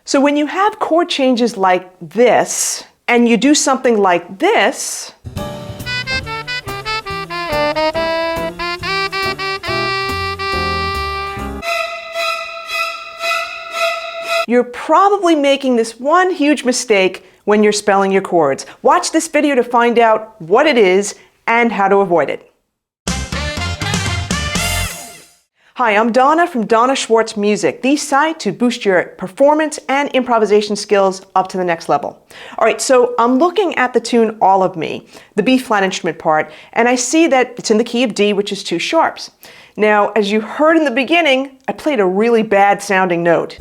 So when you have chord changes like this, and you do something like this, you're probably making this one huge mistake when you're spelling your chords. Watch this video to find out what it is and how to avoid it. Hi, I'm Donna from Donna Schwartz Music, the site to boost your performance and improvisation skills up to the next level. All right, so I'm looking at the tune All of Me, the B flat instrument part, and I see that it's in the key of D, which is 2 sharps. Now, as you heard in the beginning, I played a really bad sounding note.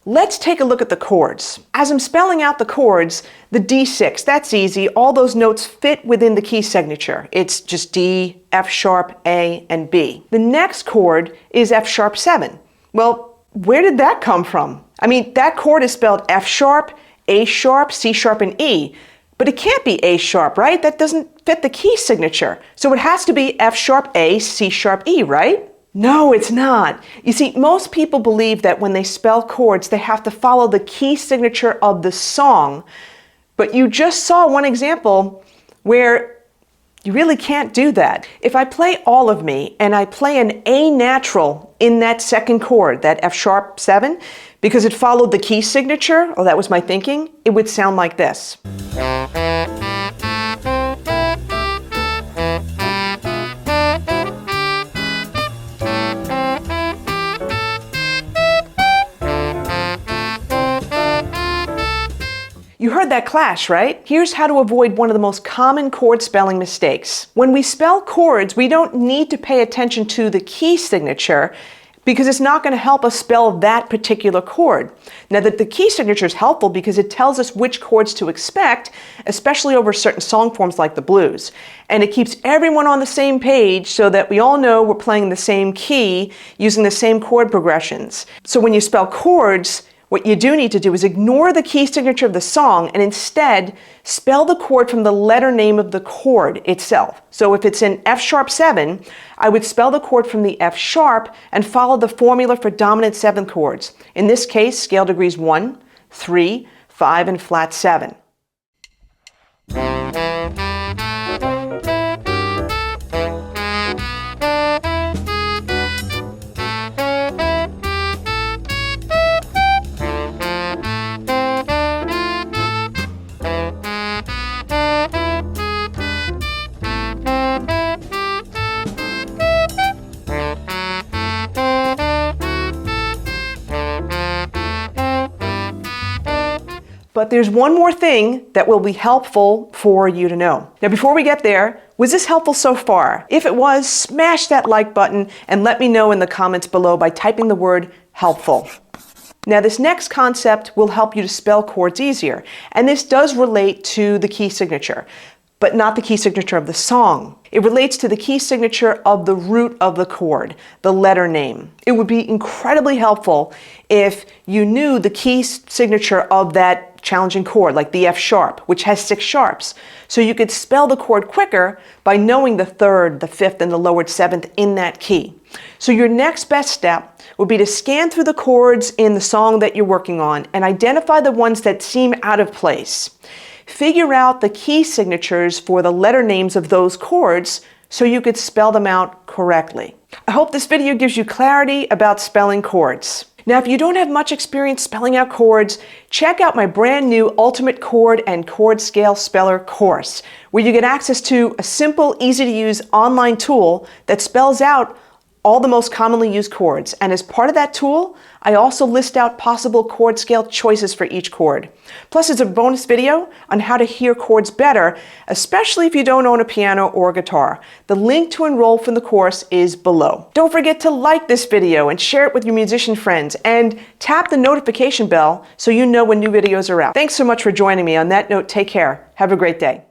Let's take a look at the chords. As I'm spelling out the chords, the D6, that's easy. All those notes fit within the key signature. It's just D, F sharp, A, and B. The next chord is F sharp 7. Well, where did that come from? I mean, that chord is spelled F sharp, A sharp, C sharp, and E. But it can't be A sharp, right? That doesn't fit the key signature. So it has to be F sharp, A, C sharp, E, right? No, it's not. You see, most people believe that when they spell chords, they have to follow the key signature of the song. But you just saw one example where you really can't do that. If I play All of Me and I play an A natural in that second chord, that F sharp 7, because it followed the key signature, oh, that was my thinking, it would sound like this. You heard that clash, right? Here's how to avoid one of the most common chord spelling mistakes. When we spell chords, we don't need to pay attention to the key signature because it's not going to help us spell that particular chord. Now, the key signature is helpful because it tells us which chords to expect, especially over certain song forms like the blues. And it keeps everyone on the same page so that we all know we're playing the same key using the same chord progressions. So when you spell chords, what you do need to do is ignore the key signature of the song and instead spell the chord from the letter name of the chord itself. So if it's in F sharp 7, I would spell the chord from the F sharp and follow the formula for dominant 7th chords. In this case, scale degrees 1, 3, 5, and flat 7. But there's one more thing that will be helpful for you to know. Now, before we get there, was this helpful so far? If it was, smash that like button and let me know in the comments below by typing the word helpful. Now, this next concept will help you to spell chords easier, and this does relate to the key signature, but not the key signature of the song. It relates to the key signature of the root of the chord, the letter name. It would be incredibly helpful if you knew the key signature of that challenging chord, like the F sharp, which has 6 sharps. So you could spell the chord quicker by knowing the 3rd, the 5th, and the lowered 7th in that key. So your next best step would be to scan through the chords in the song that you're working on and identify the ones that seem out of place. Figure out the key signatures for the letter names of those chords so you could spell them out correctly. I hope this video gives you clarity about spelling chords. Now, if you don't have much experience spelling out chords, check out my brand new Ultimate Chord and Chord Scale Speller course, where you get access to a simple, easy-to-use online tool that spells out all the most commonly used chords. And as part of that tool, I also list out possible chord scale choices for each chord. Plus, it's a bonus video on how to hear chords better, especially if you don't own a piano or a guitar. The link to enroll for the course is below. Don't forget to like this video and share it with your musician friends, and tap the notification bell so you know when new videos are out. Thanks so much for joining me. On that note, take care. Have a great day.